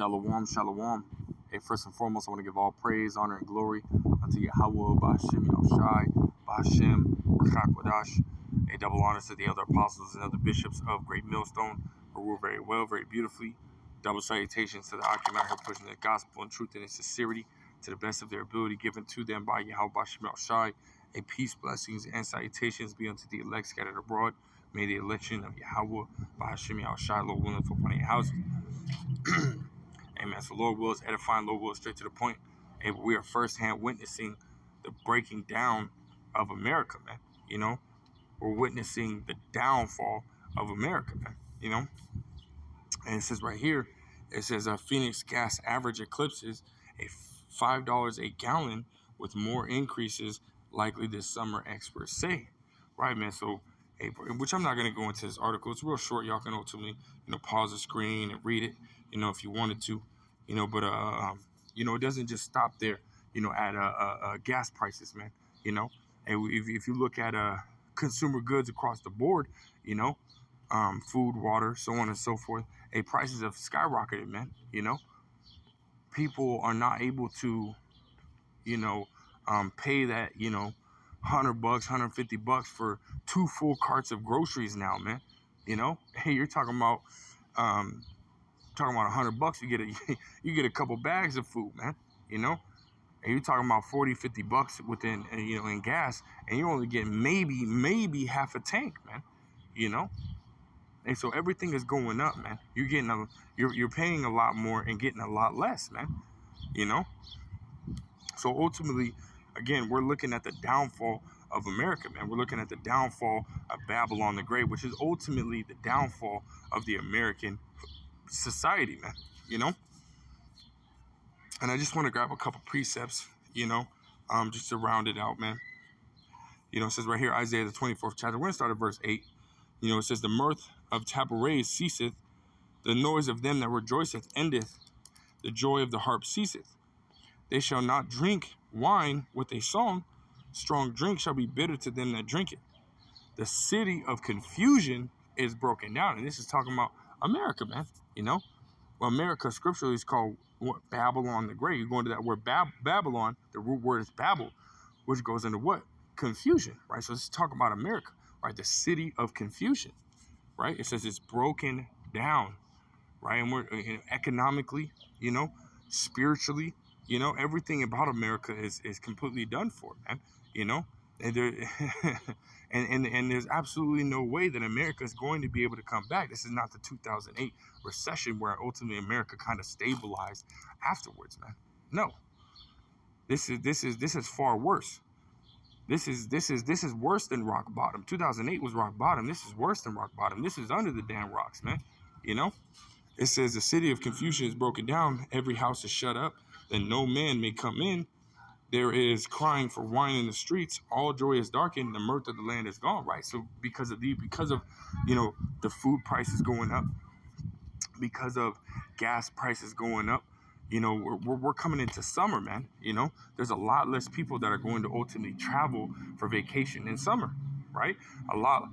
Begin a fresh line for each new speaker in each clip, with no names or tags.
Shalom, shalom. Hey, first and foremost, I want to give all praise, honor, and glory unto Yahweh, Ba'ashem Yahushai, Ba'ashem Rachak. A double honor to the other apostles and other bishops of Great Millstone, who rule very well, very beautifully. Double salutations to the Akim out here pushing the gospel and truth and its sincerity to the best of their ability, given to them by Yahweh, Ba'ashem Yahushai. A peace, blessings, and salutations be unto the elect scattered abroad. May the election of Yahweh, Ba'ashem Yahushai, Lord willing, for upon your houses. Amen. So Lord wills, edifying, Lord wills, straight to the point. And we are firsthand witnessing the breaking down of America, man. You know, we're witnessing the downfall of America, man. You know, and it says right here, it says Phoenix gas average eclipses a $5 a gallon with more increases likely this summer, experts say. Right, man. So, which I'm not going to go into this article. It's real short. Y'all can ultimately, pause the screen and read it, if you wanted to, but, it doesn't just stop there, at gas prices, man, and if you look at consumer goods across the board, food, water, so on and so forth, prices have skyrocketed, man, people are not able to, pay that, $100, $150 for 2 full carts of groceries now, man. Hey, you're talking about $100, you get a couple bags of food, man. And you're talking about $40, $50 within, in gas, and you're only getting maybe half a tank, man. And so everything is going up, man. You're paying a lot more and getting a lot less, man. So ultimately, again, we're looking at the downfall of America, man. We're looking at the downfall of Babylon the Great, which is ultimately the downfall of the American society, man. And I just want to grab a couple precepts, just to round it out, man. It says right here, Isaiah the 24th chapter. We're going to start at verse 8. It says, the mirth of tabrets ceaseth, the noise of them that rejoiceth endeth, the joy of the harp ceaseth. They shall not drink wine with a song. Strong drink shall be bitter to them that drink it. The city of confusion is broken down. And this is talking about America, man. Well, America scripturally is called Babylon the Great. You go into that word Babylon, the root word is Babel, which goes into what? Confusion, right? So this is talking about America, right? The city of confusion, right? It says it's broken down, right? And we're economically, spiritually, everything about America is completely done for, man. And there, and there's absolutely no way that America is going to be able to come back. This is not the 2008 recession where ultimately America kind of stabilized afterwards, man. No, this is far worse. This is worse than rock bottom. 2008 was rock bottom. This is worse than rock bottom. This is under the damn rocks, man. It says the city of confusion is broken down. Every house is shut up, and no man may come in. There is crying for wine in the streets. All joy is darkened. The mirth of the land is gone. Right. So because of the food prices going up, because of gas prices going up, we're coming into summer, man. There's a lot less people that are going to ultimately travel for vacation in summer. Right. A lot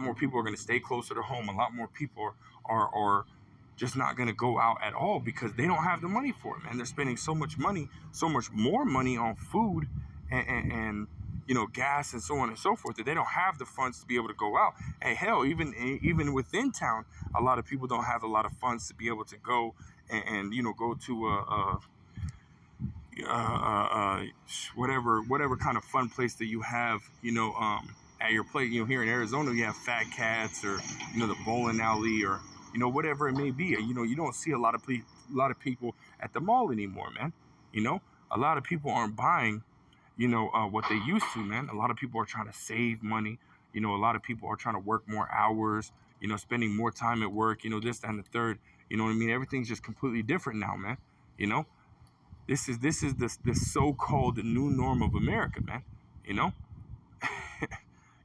more people are going to stay closer to home. A lot more people are just not going to go out at all because they don't have the money for it, man. They're spending so much money, so much more money on food and gas and so on and so forth that they don't have the funds to be able to go out. And hell, even within town, a lot of people don't have a lot of funds to be able to go and go to whatever kind of fun place that you have, at your place. Here in Arizona, you have Fat Cats or the bowling alley or whatever it may be. You don't see a lot of people at the mall anymore, man. A lot of people aren't buying, what they used to, man. A lot of people are trying to save money. A lot of people are trying to work more hours, spending more time at work, this, that, and the third. You know what I mean? Everything's just completely different now, man. This is the so-called new norm of America, man.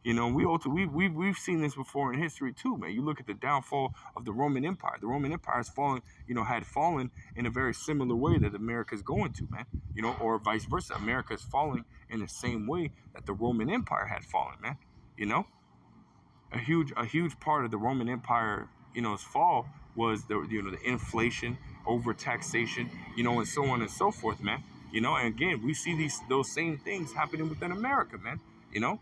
We've seen this before in history too, man. You look at the downfall of the Roman Empire. The Roman Empire has fallen, had fallen in a very similar way that America's going to, man. Or vice versa. America is falling in the same way that the Roman Empire had fallen, man. A huge part of the Roman Empire, its fall was the inflation over taxation, and so on and so forth, man. And again, we see those same things happening within America, man. You know,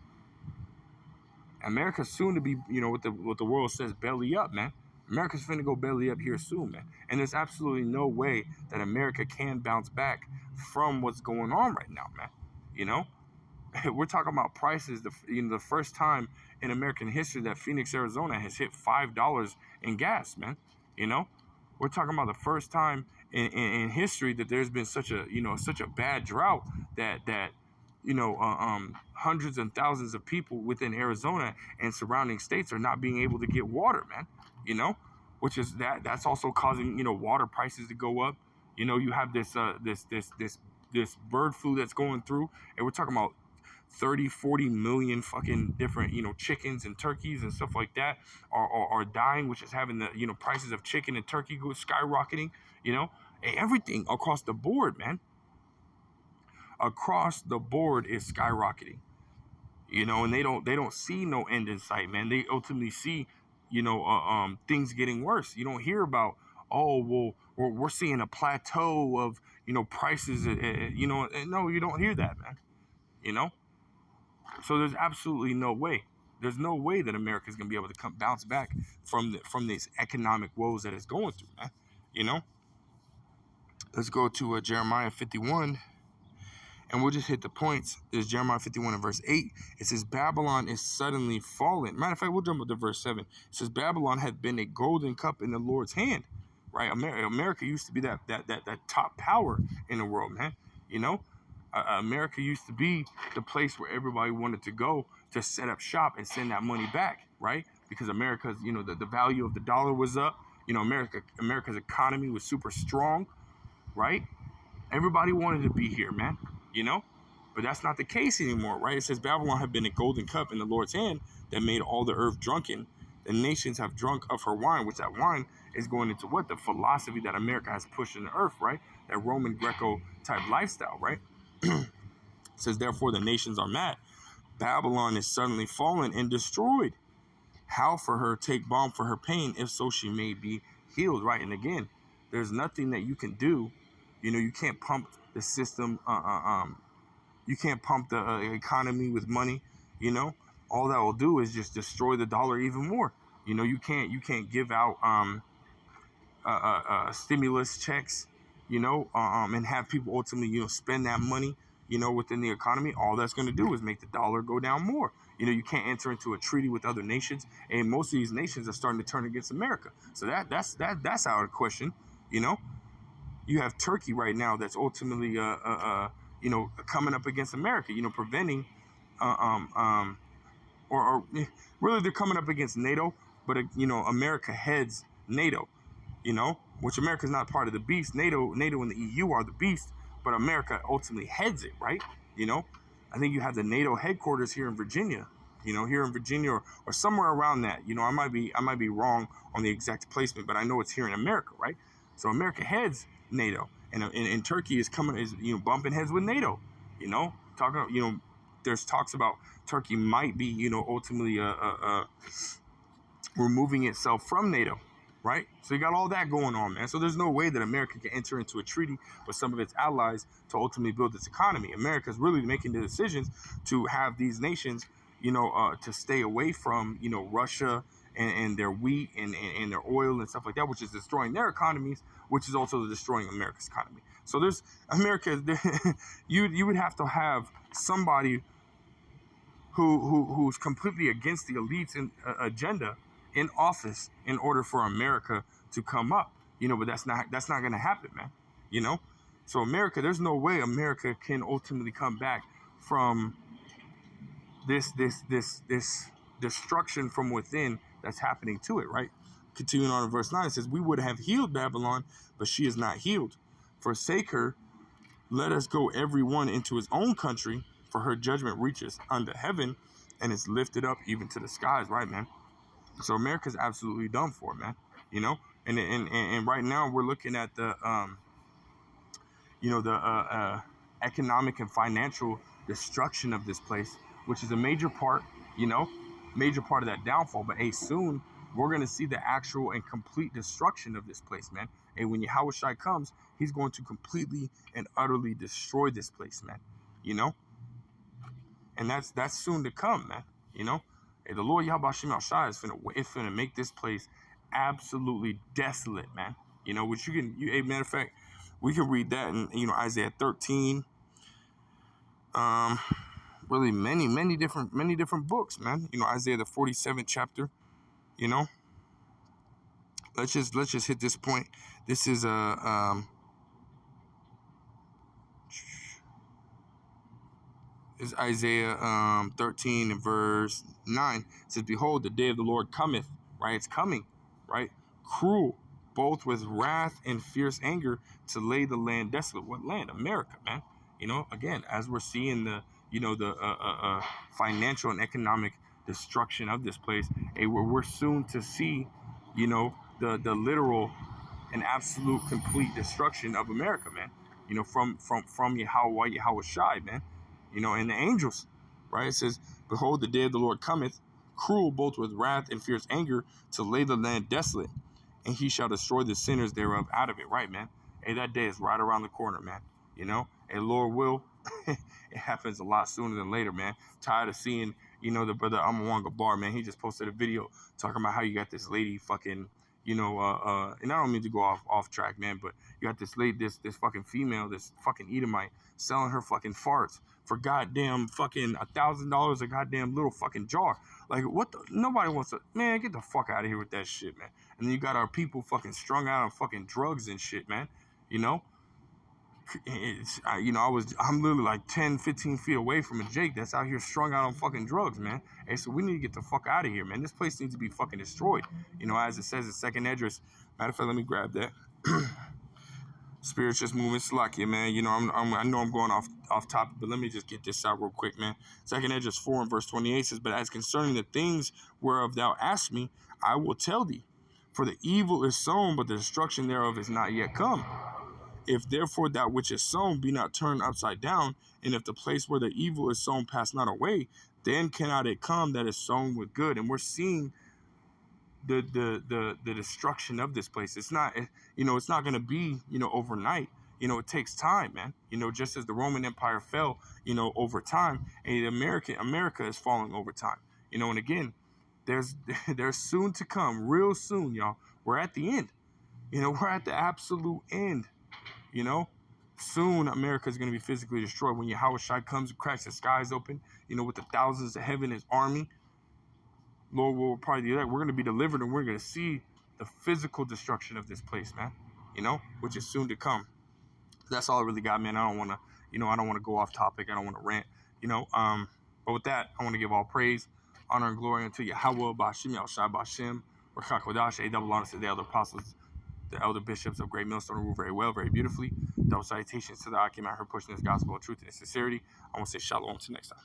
America's soon to be, what the world says, belly up, man. America's finna go belly up here soon, man. And there's absolutely no way that America can bounce back from what's going on right now, man. You know, we're talking about prices. The first time in American history that Phoenix, Arizona, has hit $5 in gas, man. You know, we're talking about the first time in history that there's been such a bad drought that hundreds and thousands of people within Arizona and surrounding states are not being able to get water, man. You know, which is that's also causing water prices to go up. You have this bird flu that's going through, and we're talking about 30-40 million fucking different chickens and turkeys and stuff like that are dying, which is having the prices of chicken and turkey go skyrocketing. And everything across the board, man, across the board is skyrocketing. And they don't see no end in sight, man. They ultimately see things getting worse. You don't hear about, oh well, we're seeing a plateau of prices. No, you don't hear that, man. So there's absolutely no way. There's no way that America is gonna be able to bounce back from these economic woes that it's going through, man. Let's go to Jeremiah 51, and we'll just hit the points. There's Jeremiah 51 and verse 8. It says, Babylon is suddenly fallen. Matter of fact, we'll jump up to verse 7. It says, Babylon had been a golden cup in the Lord's hand, right? America used to be that top power in the world, man. America used to be the place where everybody wanted to go to set up shop and send that money back, right? Because America's, the value of the dollar was up. America's economy was super strong, right? Everybody wanted to be here, man. But that's not the case anymore, right? It says Babylon had been a golden cup in the Lord's hand that made all the earth drunken. The nations have drunk of her wine, which that wine is going into what? The philosophy that America has pushed in the earth, right? That Roman Greco type lifestyle, right? It says, therefore the nations are mad. Babylon is suddenly fallen and destroyed. How for her take balm for her pain, if so she may be healed, right? And again, there's nothing that you can do. You can't pump the system. You can't pump the economy with money. All that will do is just destroy the dollar even more. You can't give out stimulus checks, and have people ultimately, spend that money, within the economy. All that's going to do is make the dollar go down more. You can't enter into a treaty with other nations, and most of these nations are starting to turn against America. So that's out of question. You have Turkey right now that's ultimately, coming up against America, preventing, or really they're coming up against NATO, but America heads NATO. Which America's not part of the beast. NATO and the EU are the beast, but America ultimately heads it, right? I think you have the NATO headquarters here in Virginia, or somewhere around that. I might be wrong on the exact placement, but I know it's here in America, right? So America heads NATO, and Turkey is bumping heads with NATO. Talking, there's talks about Turkey might be, ultimately removing itself from NATO. Right? So you got all that going on, man. So there's no way that America can enter into a treaty with some of its allies to ultimately build its economy. America's really making the decisions to have these nations, to stay away from, Russia and their wheat and their oil and stuff like that, which is destroying their economies, which is also destroying America's economy. So there's America. You would have to have somebody who's completely against the elites and agenda in office in order for America to come up, but that's not going to happen, man. So America, there's no way America can ultimately come back from this destruction from within that's happening to it, right? Continuing on in verse 9, it says, we would have healed Babylon, but she is not healed. Forsake her, let us go every one into his own country, for her judgment reaches unto heaven and is lifted up even to the skies, right, man? So America's absolutely done for, man. And right now we're looking at the economic and financial destruction of this place, which is a major part of that downfall. But hey, soon we're gonna see the actual and complete destruction of this place, man. And when Yahweh Shai comes, he's going to completely and utterly destroy this place, man. You know? And that's soon to come, man. You know? And the Lord Yahweh Shem Shai is finna make this place absolutely desolate, man. You know, which a matter of fact, we can read that in, you know, Isaiah 13. Really many different books, man. You know, Isaiah the 47th chapter, you know. Let's just hit this point. This is is Isaiah 13 and verse 9. It says, behold, the day of the Lord cometh, right? It's coming, right? Cruel, both with wrath and fierce anger, to lay the land desolate. What land? America, man. You know, again, as we're seeing the, you know, the financial and economic destruction of this place, we're soon to see, you know, the literal and absolute complete destruction of America, man. You know, from Yahweh Shai, man. You know, and the angels, right? It says, behold, the day of the Lord cometh, cruel both with wrath and fierce anger, to lay the land desolate, and he shall destroy the sinners thereof out of it, right, man? Hey, that day is right around the corner, man. You know, and Lord will, it happens a lot sooner than later, man. Tired of seeing, you know, the brother Amawanga Bar, man. He just posted a video talking about how you got this lady fucking, you know, and I don't mean to go off track, man, but you got this lady, this fucking female, this fucking Edomite, selling her fucking farts for goddamn fucking $1,000 a goddamn little fucking jar. Like, what the? Nobody wants to, man, get the fuck out of here with that shit, man. And then you got our people fucking strung out on fucking drugs and shit, man. You know? You know, I'm literally like 10, 15 feet away from a Jake that's out here strung out on fucking drugs, man. Hey, so we need to get the fuck out of here, man. This place needs to be fucking destroyed. You know, as it says in Second Esdras. Matter of fact, let me grab that. Spirit's just moving slacky, man. You know, I know I'm going off topic, but let me just get this out real quick, man. Second Esdras 4 and verse 28 says, but as concerning the things whereof thou asked me, I will tell thee. For the evil is sown, but the destruction thereof is not yet come. If therefore that which is sown be not turned upside down, and if the place where the evil is sown pass not away, then cannot it come that is sown with good. And we're seeing the destruction of this place. It's not, you know, it's not going to be, you know, overnight. You know, it takes time, man. You know, just as the Roman Empire fell, you know, over time, and America is falling over time. You know, and again, there's soon to come, real soon, y'all. We're at the end. You know, we're at the absolute end. You know, soon America is going to be physically destroyed when Yahweh Shai comes and cracks the skies open, you know, with the thousands of heaven, his army. Lord will probably do that. We're going to be delivered, and we're going to see the physical destruction of this place, man, you know, which is soon to come. That's all I really got, man. I don't want to, you know, I don't want to go off topic. I don't want to rant, you know. But with that, I want to give all praise, honor, and glory unto Yahweh, Bashim, Yahshai, Bashim, Rakha Kodash, a double honor to the elder apostles, the elder bishops of Great Millstone, who rule very well, very beautifully. Double salutations to the Akim out here pushing this gospel of truth and sincerity. I want to say shalom to next time.